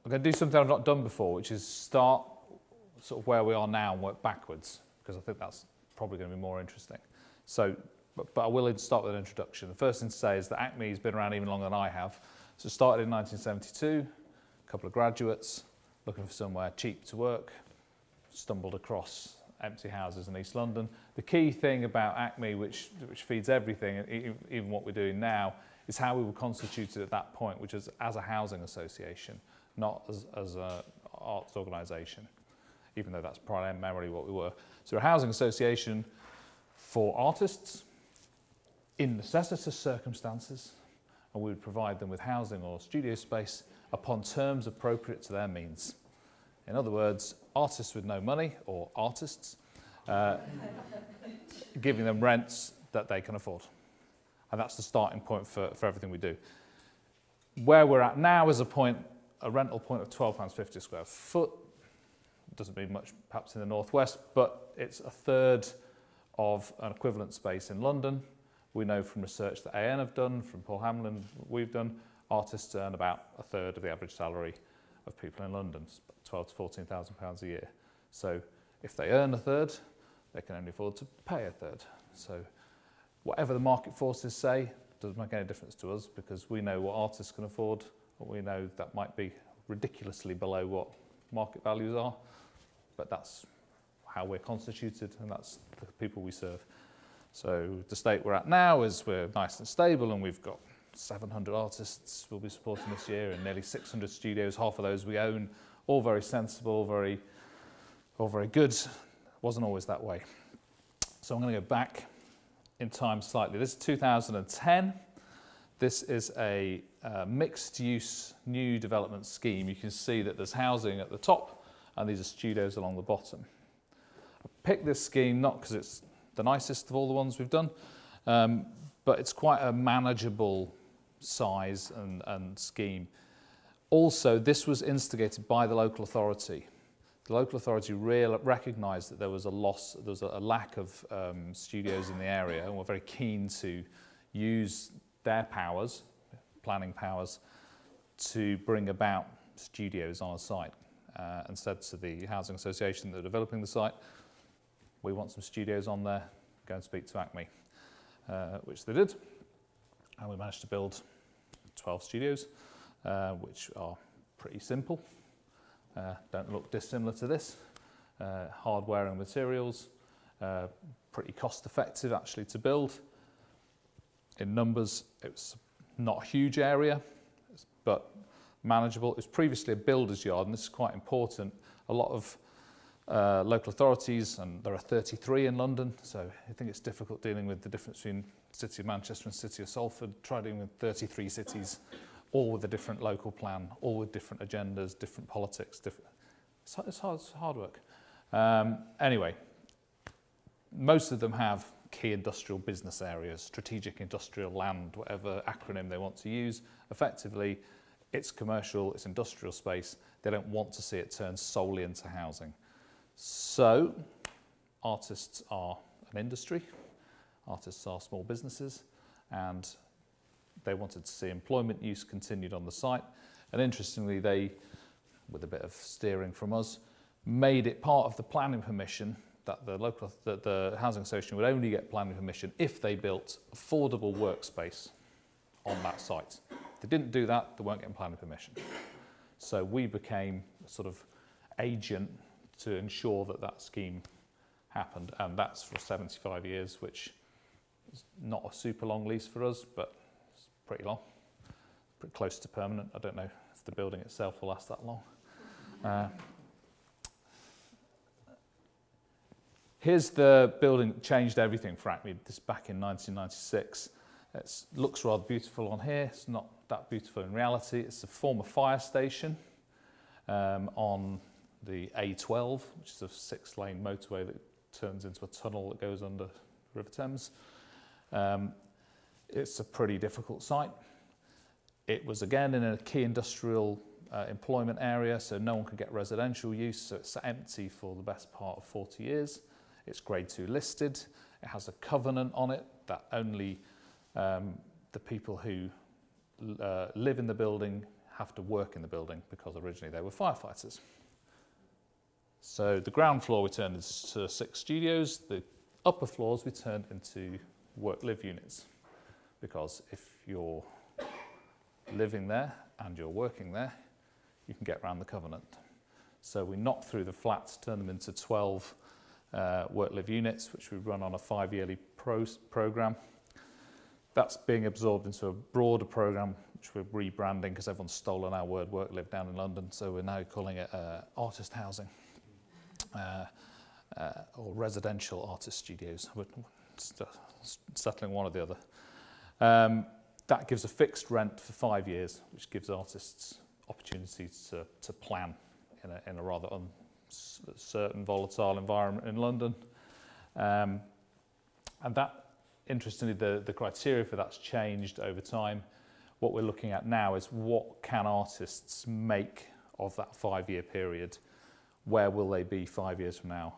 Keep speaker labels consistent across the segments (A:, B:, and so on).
A: I'm going to do something I've not done before, which is start sort of where we are now and work backwards, because I think that's probably going to be more interesting. So, but I will start with an introduction. The first thing to say is that Acme has been around even longer than I have. So it started in 1972, a couple of graduates looking for somewhere cheap to work, stumbled across empty houses in East London. The key thing about Acme, which feeds everything, even what we're doing now, is how we were constituted at that point, which is as a housing association, not as an arts organisation, even though that's primarily what we were. So a housing association for artists in necessitous circumstances, and we would provide them with housing or studio space upon terms appropriate to their means. In other words, artists with no money, or artists, giving them rents that they can afford. And that's the starting point for everything we do. Where we're at now is a rental point of £12.50 a square foot. Doesn't mean much perhaps in the northwest, but it's a third of an equivalent space in London. We know from research that AN have done, from Paul Hamlin we've done, artists earn about a third of the average salary of people in London, £12,000 to £14,000 a year. So if they earn a third, they can only afford to pay a third. So whatever the market forces say doesn't make any difference to us, because we know what artists can afford, but we know that might be ridiculously below what market values are, but that's how we're constituted and that's the people we serve. So the state we're at now is we're nice and stable, and we've got 700 artists we'll be supporting this year and nearly 600 studios, half of those we own, all very sensible, all very good. Wasn't always that way. So I'm going to go back in time slightly. This is 2010. This is a mixed-use new development scheme. You can see that there's housing at the top and these are studios along the bottom. I picked this scheme not because it's the nicest of all the ones we've done, but it's quite a manageable size and scheme. Also, this was instigated by the local authority. The local authority recognised that there was a lack of studios in the area, and were very keen to use their powers, planning powers, to bring about studios on a site. And said to the housing association that are developing the site, we want some studios on there, go and speak to Acme, which they did. And we managed to build 12 studios, which are pretty simple. Don't look dissimilar to this. Hardware and materials, pretty cost effective actually to build. In numbers, it was not a huge area, but manageable. It was previously a builder's yard, and this is quite important. A lot of local authorities, and there are 33 in London, so I think it's difficult dealing with the difference between City of Manchester and City of Salford. Try dealing with 33 cities, all with a different local plan, all with different agendas, different politics. It's hard work. Anyway, most of them have key industrial business areas, strategic industrial land, whatever acronym they want to use. Effectively, it's commercial, it's industrial space. They don't want to see it turned solely into housing. So, artists are an industry, artists are small businesses, and they wanted to see employment use continued on the site. And interestingly, they, with a bit of steering from us, made it part of the planning permission that the housing association would only get planning permission if they built affordable workspace on that site. If they didn't do that, they weren't getting planning permission. So we became a sort of agent to ensure that that scheme happened, and that's for 75 years, which is not a super long lease for us, but it's pretty long, pretty close to permanent. I don't know if the building itself will last that long. Here's the building that changed everything for Acme. This back in 1996. It looks rather beautiful on here. It's not that beautiful in reality. It's a former fire station on the A12, which is a 6-lane motorway that turns into a tunnel that goes under River Thames. It's a pretty difficult site. It was again in a key industrial employment area, so no one could get residential use, so it's empty for the best part of 40 years. It's Grade 2 listed. It has a covenant on it that only the people who live in the building have to work in the building because originally they were firefighters. So the ground floor we turned into 6 studios, the upper floors we turned into work-live units, because if you're living there and you're working there, you can get around the covenant. So we knocked through the flats, turned them into 12 work-live units, which we run on a 5-yearly programme. That's being absorbed into a broader programme, which we're rebranding because everyone's stolen our word work-live down in London, so we're now calling it artist housing. Or residential artist studios. We're settling one or the other. That gives a fixed rent for 5 years, which gives artists opportunities to plan in a rather uncertain, volatile environment in London. And that, interestingly, the criteria for that's changed over time. What we're looking at now is what can artists make of that 5-year period. Where will they be 5 years from now?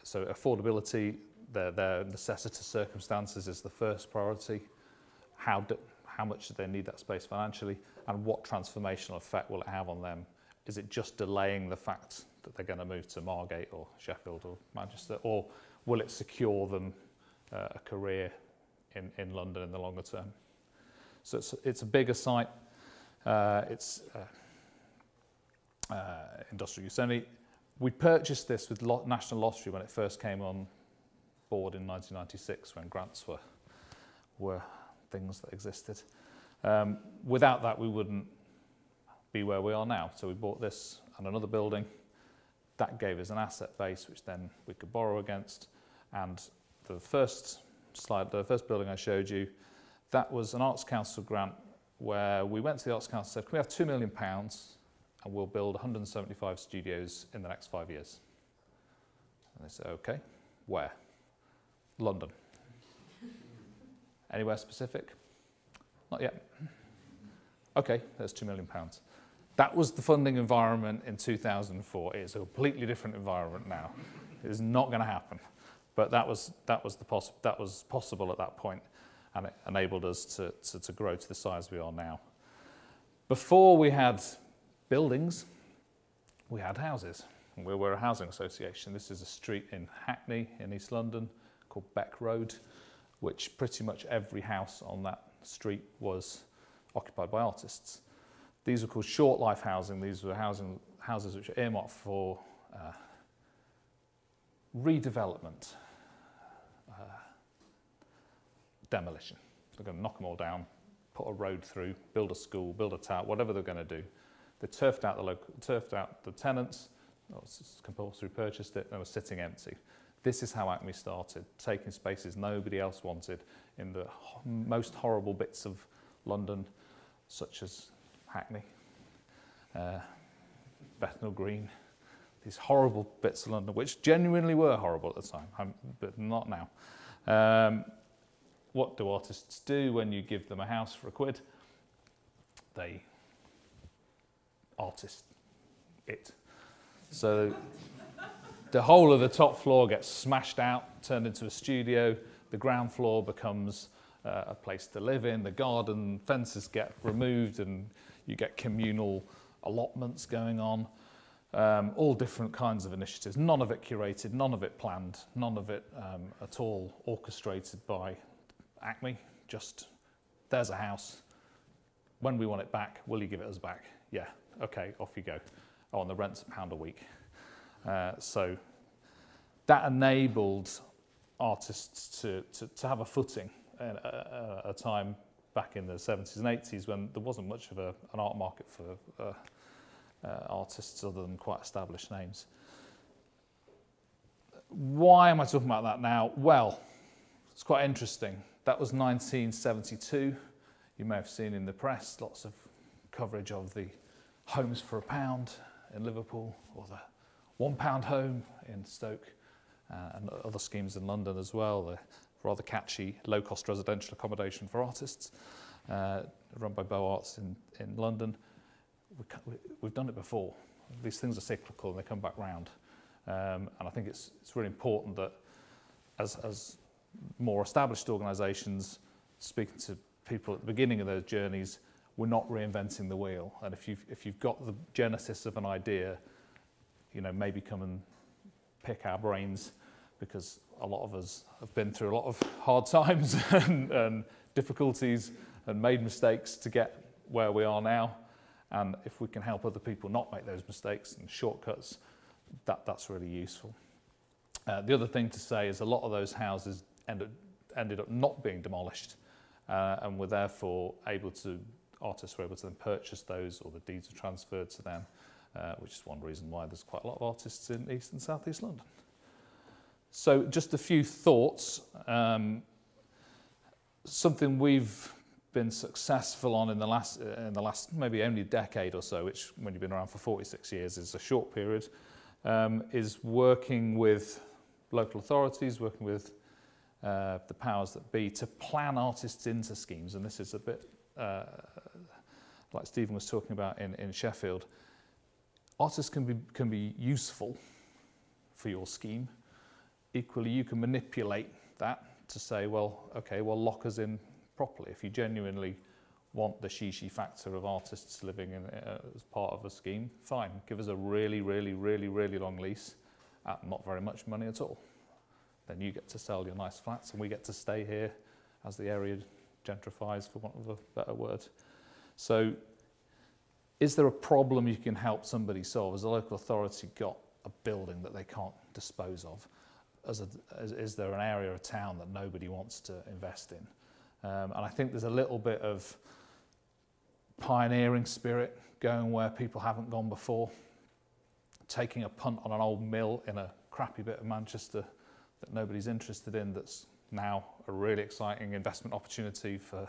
A: So affordability, their necessitous circumstances is the first priority. How much do they need that space financially? And what transformational effect will it have on them? Is it just delaying the fact that they're going to move to Margate or Sheffield or Manchester? Or will it secure them a career in London in the longer term? So it's a bigger site. It's industrial use only. We purchased this with National Lottery when it first came on board in 1996, when grants were things that existed. Without that, we wouldn't be where we are now. So we bought this and another building. That gave us an asset base, which then we could borrow against. And the first slide, the first building I showed you, that was an Arts Council grant where we went to the Arts Council and said, can we have £2 million? And we'll build 175 studios in the next 5 years. And they said, okay, where? London. Anywhere specific? Not yet. Okay, there's £2 million. That was the funding environment in 2004. It's a completely different environment now. It is not going to happen. But that was possible at that point, and it enabled us to grow to the size we are now. Before we had buildings, we had houses. We were a housing association. This is a street in Acme in East London called Beck Road, which pretty much every house on that street was occupied by artists. These were called short life housing. These were houses which are earmarked for redevelopment, demolition. They're going to knock them all down, put a road through, build a school, build a tower, whatever they're going to do. They turfed out the tenants, compulsory purchased it, and was sitting empty. This is how Acme started, taking spaces nobody else wanted in the most horrible bits of London, such as Hackney, Bethnal Green, these horrible bits of London, which genuinely were horrible at the time, but not now. What do artists do when you give them a house for £1? They artist it. So the whole of the top floor gets smashed out, turned into a studio. The ground floor becomes a place to live in. The garden fences get removed and you get communal allotments going on. All different kinds of initiatives. None of it curated, none of it planned, none of it at all orchestrated by Acme. Just, there's a house. When we want it back, will you give it us back? Yeah, okay, off you go. Oh, and the rent's £1 a week. So that enabled artists to have a footing at a time back in the 70s and 80s when there wasn't much of an art market for artists other than quite established names. Why am I talking about that now? Well, it's quite interesting. That was 1972. You may have seen in the press lots of coverage of the homes for £1 in Liverpool, or the £1 home in Stoke, and other schemes in London as well. The rather catchy low-cost residential accommodation for artists, run by Bow Arts in London. We've done it before. These things are cyclical and they come back round. And I think it's really important that as more established organisations, speaking to people at the beginning of those journeys, we're not reinventing the wheel. And if you've got the genesis of an idea, maybe come and pick our brains, because a lot of us have been through a lot of hard times and difficulties and made mistakes to get where we are now. And if we can help other people not make those mistakes and shortcuts, that's really useful. The other thing to say is a lot of those houses ended up not being demolished, and were therefore artists were able to then purchase those, or the deeds were transferred to them, which is one reason why there's quite a lot of artists in East and South East London. So just a few thoughts. Something we've been successful on in the last maybe only decade or so, which when you've been around for 46 years is a short period, is working with local authorities, working with the powers that be to plan artists into schemes. And this is a bit like Stephen was talking about in Sheffield. Artists can be useful for your scheme. Equally, you can manipulate that to say, well, okay, lock us in properly. If you genuinely want the she factor of artists living in as part of a scheme, fine. Give us a really, really, really, really long lease at not very much money at all. Then you get to sell your nice flats and we get to stay here as the area gentrifies, for want of a better word. So is there a problem you can help somebody solve? Has a local authority got a building that they can't dispose of? Is there an area of town that nobody wants to invest in? And I think there's a little bit of pioneering spirit, going where people haven't gone before, taking a punt on an old mill in a crappy bit of Manchester that nobody's interested in, that's now a really exciting investment opportunity for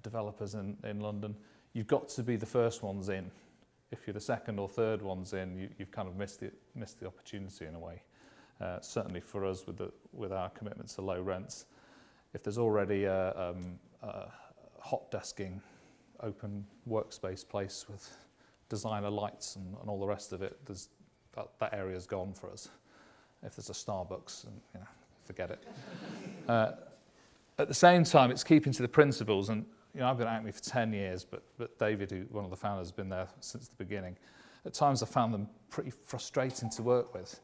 A: developers in London. You've got to be the first ones in. If you're the second or third ones in, you've kind of missed the opportunity in a way. Certainly for us with our commitment to low rents, if there's already a hot desking, open workspace place with designer lights and all the rest of it, that area's gone for us. If there's a Starbucks, and, forget it. At the same time, it's keeping to the principles. And I've been at Acme for 10 years, but David, one of the founders, has been there since the beginning. At times, I found them pretty frustrating to work with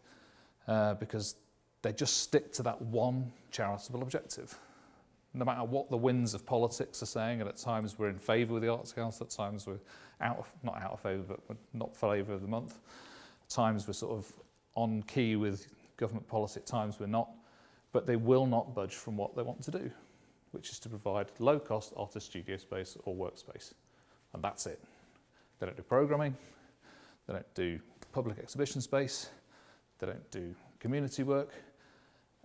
A: because they just stick to that one charitable objective. No matter what the winds of politics are saying, and at times we're in favour with the Arts Council, at times we're not out of favour, but we're not favour of the month. At times we're sort of on key with government policy, at times we're not. But they will not budge from what they want to do, which is to provide low-cost artist studio space or workspace. And that's it. They don't do programming, they don't do public exhibition space, they don't do community work.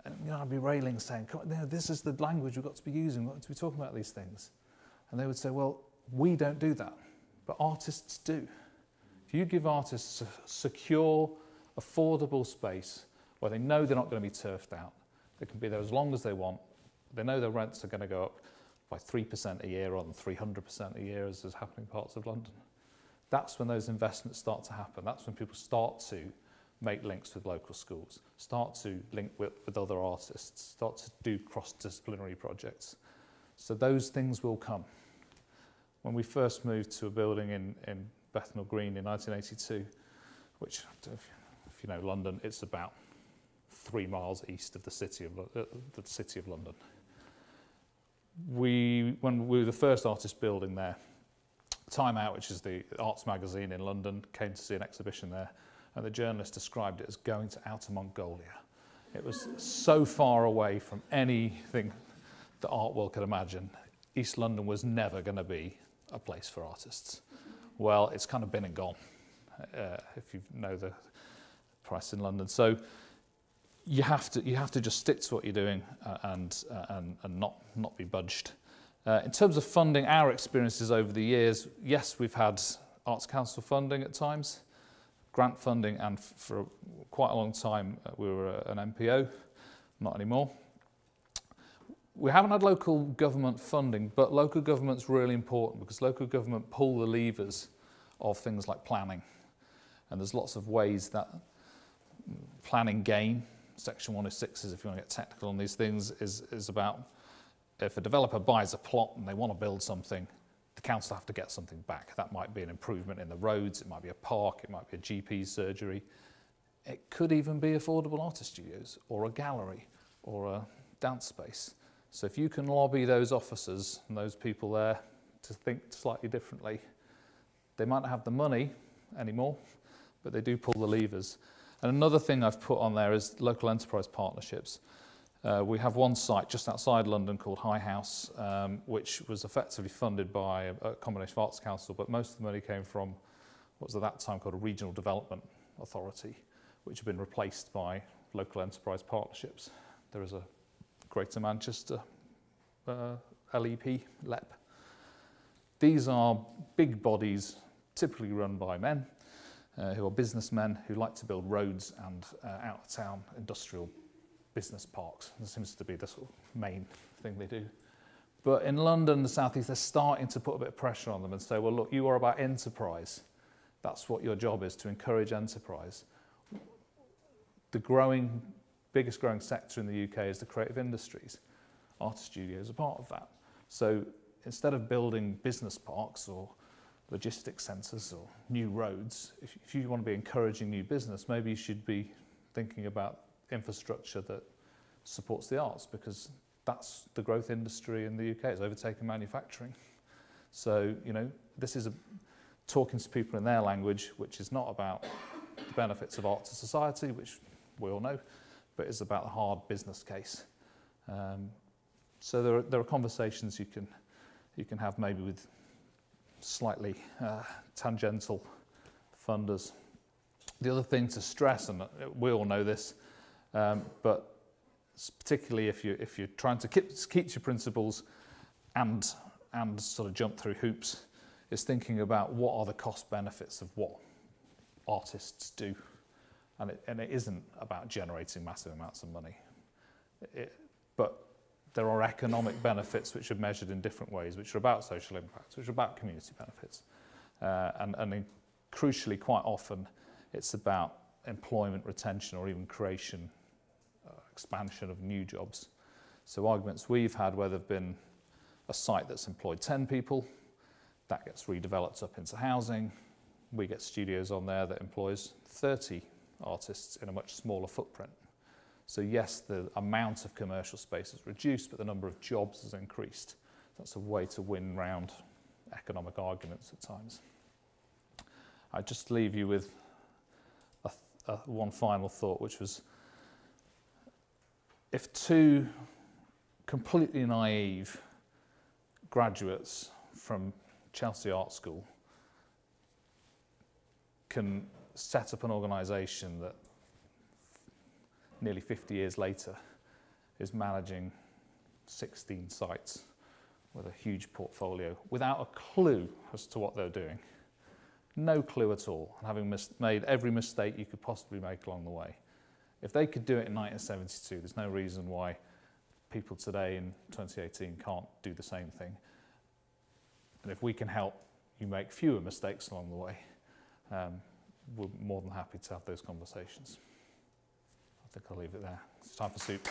A: And I'd be railing, saying, this is the language we've got to be using, we've got to be talking about these things. And they would say, well, we don't do that, but artists do. If you give artists a secure, affordable space where they know they're not going to be turfed out, they can be there as long as they want, they know their rents are going to go up by 3% a year rather than 300% a year as is happening in parts of London. That's when those investments start to happen. That's when people start to make links with local schools, start to link with other artists, start to do cross-disciplinary projects. So those things will come. When we first moved to a building in Bethnal Green in 1982, which, if you know London, it's about 3 miles east of the city of London. When we were the first artist building there, Time Out, which is the arts magazine in London, came to see an exhibition there, and the journalist described it as going to Outer Mongolia. It was so far away from anything the art world could imagine. East London was never going to be a place for artists. Well, it's kind of been and gone, if you know the price in London. So you have to just stick to what you're doing and not be budged. In terms of funding, our experiences over the years, yes, we've had Arts Council funding at times, grant funding, and for quite a long time we were an MPO, not anymore. We haven't had local government funding, but local government's really important because local government pull the levers of things like planning. And there's lots of ways that planning gain, Section 106 is, if you want to get technical on these things, is about if a developer buys a plot and they want to build something, council have to get something back. That might be an improvement in the roads, it might be a park, it might be a GP surgery. It could even be affordable artist studios or a gallery or a dance space. So if you can lobby those officers and those people there to think slightly differently, they might not have the money anymore, but they do pull the levers. And another thing I've put on there is local enterprise partnerships. We have one site just outside London called High House, which was effectively funded by a combination of Arts Council, but most of the money came from what was at that time called a Regional Development Authority, which had been replaced by local enterprise partnerships. There is a Greater Manchester LEP. These are big bodies, typically run by men, who are businessmen who like to build roads and out-of-town industrial business parks. That seems to be the sort of main thing they do. But in London, the South East, they're starting to put a bit of pressure on them and say, well, look, you are about enterprise. That's what your job is, to encourage enterprise. The biggest growing sector in the UK is the creative industries. Artist studios are part of that. So instead of building business parks or logistics centres or new roads, if you want to be encouraging new business, maybe you should be thinking about infrastructure that supports the arts, because that's the growth industry in the UK. It's overtaken manufacturing. So, you know, this is talking to people in their language, which is not about the benefits of art to society, which we all know, but it's about the hard business case. So there are conversations you can have maybe with slightly tangential funders. The other thing to stress, and we all know this, but particularly if you're trying to keep to your principles and sort of jump through hoops, is thinking about what are the cost benefits of what artists do. And it isn't about generating massive amounts of money. But there are economic benefits which are measured in different ways, which are about social impact, which are about community benefits. And crucially, quite often, it's about employment retention or even creation, expansion of new jobs. So arguments we've had where there've been a site that's employed 10 people, that gets redeveloped up into housing. We get studios on there that employs 30 artists in a much smaller footprint. So yes, the amount of commercial space has reduced, but the number of jobs has increased. That's a way to win round economic arguments at times. I just leave you with one final thought, which was, if two completely naive graduates from Chelsea Art School can set up an organisation that nearly 50 years later is managing 16 sites with a huge portfolio without a clue as to what they're doing. No clue at all, and having made every mistake you could possibly make along the way. If they could do it in 1972, there's no reason why people today in 2018 can't do the same thing. And if we can help you make fewer mistakes along the way, we're more than happy to have those conversations. I think I'll leave it there. It's time for soup.